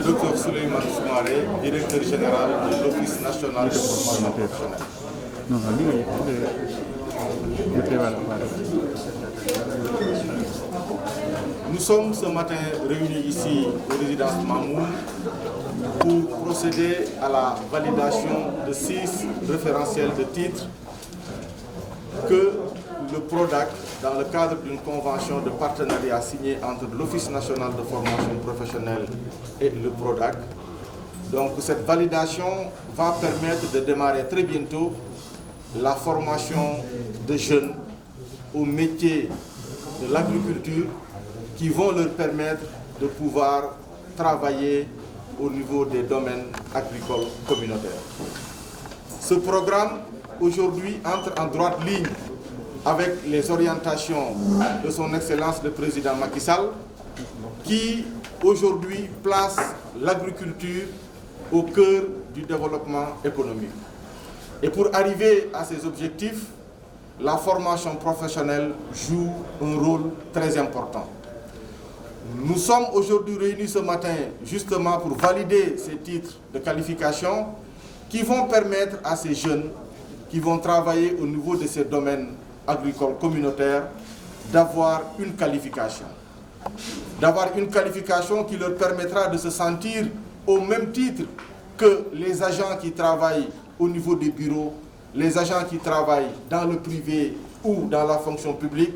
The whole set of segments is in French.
Dr Souleymane Soumaré, directeur général de l'Office national de formation professionnelle. Nous sommes ce matin réunis ici aux résidences Mamoun pour procéder à la validation de 6 référentiels de titres que le PRODAC, dans le cadre d'une convention de partenariat signée entre l'Office national de formation professionnelle et le PRODAC. Donc cette validation va permettre de démarrer très bientôt la formation de jeunes au métier de l'agriculture qui vont leur permettre de pouvoir travailler au niveau des domaines agricoles communautaires. Ce programme aujourd'hui entre en droite ligne avec les orientations de son Excellence le Président Macky Sall, qui aujourd'hui place l'agriculture au cœur du développement économique. Et pour arriver à ces objectifs, la formation professionnelle joue un rôle très important. Nous sommes aujourd'hui réunis ce matin justement pour valider ces titres de qualification qui vont permettre à ces jeunes qui vont travailler au niveau de ces domaines agricoles communautaires d'avoir une qualification. D'avoir une qualification qui leur permettra de se sentir au même titre que les agents qui travaillent au niveau des bureaux, les agents qui travaillent dans le privé ou dans la fonction publique,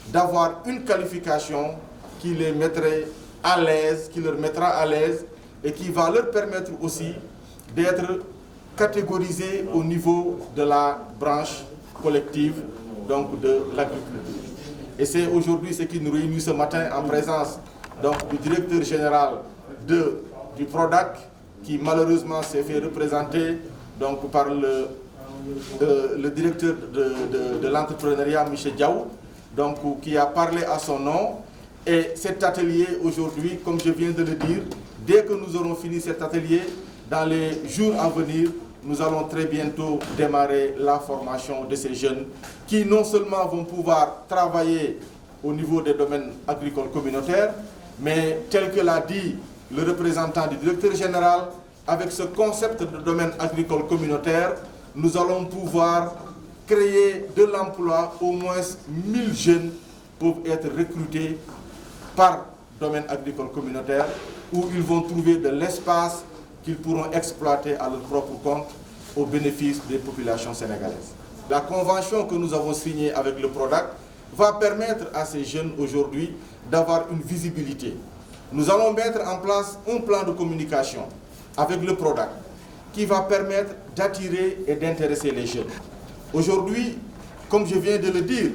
d'avoir une qualification qui les mettrait à l'aise, qui leur mettra à l'aise et qui va leur permettre aussi d'être catégorisés au niveau de la branche collective, donc de l'agriculture. Et c'est aujourd'hui ce qui nous réunit ce matin en présence donc, du directeur général du PRODAC, qui malheureusement s'est fait représenter donc, par le directeur de l'entrepreneuriat, Michel Diaw, donc, qui a parlé à son nom. Et cet atelier aujourd'hui, comme je viens de le dire, dès que nous aurons fini cet atelier, dans les jours à venir, nous allons très bientôt démarrer la formation de ces jeunes qui non seulement vont pouvoir travailler au niveau des domaines agricoles communautaires, mais tel que l'a dit le représentant du directeur général, avec ce concept de domaine agricole communautaire, nous allons pouvoir créer de l'emploi, au moins 1000 jeunes peuvent être recrutés par domaine agricole communautaire où ils vont trouver de l'espace qu'ils pourront exploiter à leur propre compte au bénéfice des populations sénégalaises. La convention que nous avons signée avec le PRODAC va permettre à ces jeunes aujourd'hui d'avoir une visibilité. Nous allons mettre en place un plan de communication avec le PRODAC qui va permettre d'attirer et d'intéresser les jeunes. Aujourd'hui, comme je viens de le dire,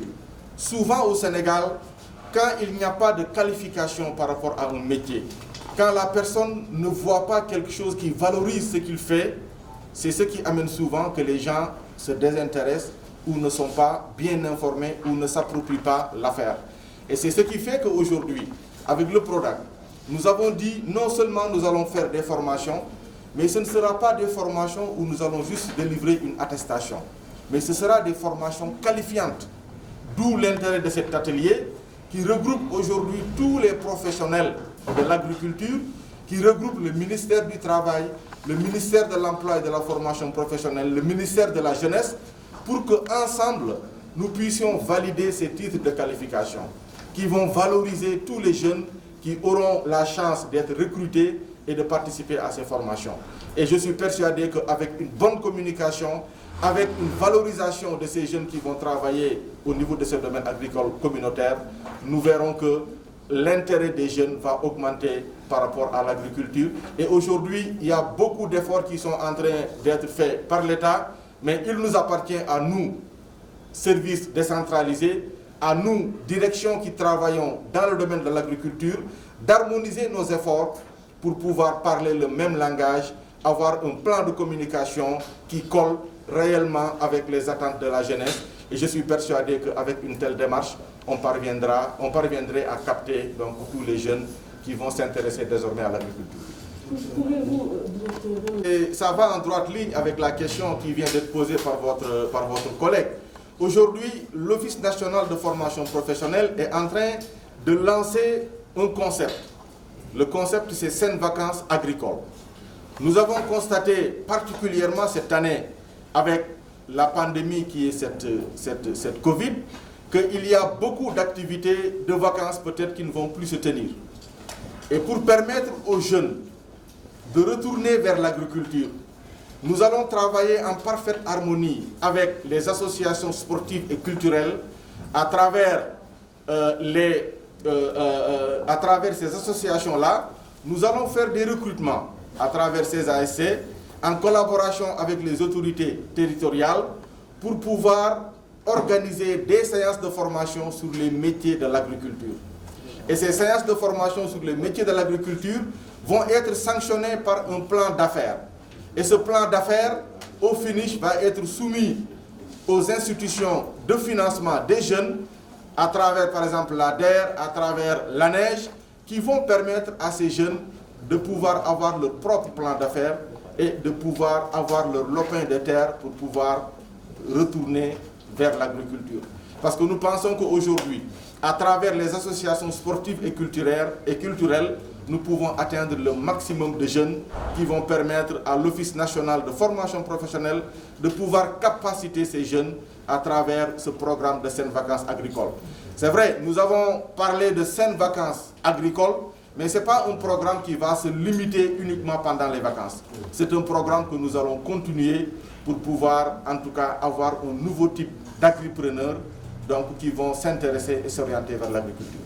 souvent au Sénégal, quand il n'y a pas de qualification par rapport à un métier, quand la personne ne voit pas quelque chose qui valorise ce qu'il fait, c'est ce qui amène souvent que les gens se désintéressent ou ne sont pas bien informés ou ne s'approprient pas l'affaire. Et c'est ce qui fait qu'aujourd'hui, avec le PRODAC, nous avons dit non seulement nous allons faire des formations, mais ce ne sera pas des formations où nous allons juste délivrer une attestation, mais ce sera des formations qualifiantes. D'où l'intérêt de cet atelier qui regroupe aujourd'hui tous les professionnels de l'agriculture, qui regroupe le ministère du Travail, le ministère de l'Emploi et de la Formation professionnelle, le ministère de la Jeunesse, pour qu'ensemble, nous puissions valider ces titres de qualification qui vont valoriser tous les jeunes qui auront la chance d'être recrutés et de participer à ces formations. Et je suis persuadé qu'avec une bonne communication, avec une valorisation de ces jeunes qui vont travailler au niveau de ce domaine agricole communautaire, nous verrons que l'intérêt des jeunes va augmenter par rapport à l'agriculture. Et aujourd'hui, il y a beaucoup d'efforts qui sont en train d'être faits par l'État, mais il nous appartient à nous, services décentralisés, à nous, directions qui travaillons dans le domaine de l'agriculture, d'harmoniser nos efforts pour pouvoir parler le même langage, avoir un plan de communication qui colle réellement avec les attentes de la jeunesse. Et je suis persuadé qu'avec une telle démarche, on parviendrait à capter donc, tous les jeunes qui vont s'intéresser désormais à l'agriculture. Et ça va en droite ligne avec la question qui vient d'être posée par votre collègue. Aujourd'hui, l'Office national de formation professionnelle est en train de lancer un concept Le concept, c'est saines vacances agricoles. Nous avons constaté particulièrement cette année, avec la pandémie qui est cette Covid, qu'il y a beaucoup d'activités de vacances peut-être qui ne vont plus se tenir. Et pour permettre aux jeunes de retourner vers l'agriculture, nous allons travailler en parfaite harmonie avec les associations sportives et culturelles à travers ces associations-là. Nous allons faire des recrutements à travers ces ASC en collaboration avec les autorités territoriales pour pouvoir organiser des séances de formation sur les métiers de l'agriculture. Et ces séances de formation sur les métiers de l'agriculture vont être sanctionnées par un plan d'affaires. Et ce plan d'affaires, au finish, va être soumis aux institutions de financement des jeunes à travers, par exemple, l'ADER, à travers l'ANEJ, qui vont permettre à ces jeunes de pouvoir avoir leur propre plan d'affaires et de pouvoir avoir leur lopin de terre pour pouvoir retourner vers l'agriculture. Parce que nous pensons qu'aujourd'hui, à travers les associations sportives et culturelles, nous pouvons atteindre le maximum de jeunes qui vont permettre à l'Office national de formation professionnelle de pouvoir capaciter ces jeunes à travers ce programme de saines vacances agricoles. C'est vrai, nous avons parlé de saines vacances agricoles, mais ce n'est pas un programme qui va se limiter uniquement pendant les vacances. C'est un programme que nous allons continuer pour pouvoir, en tout cas, avoir un nouveau type d'agripreneurs donc, qui vont s'intéresser et s'orienter vers l'agriculture.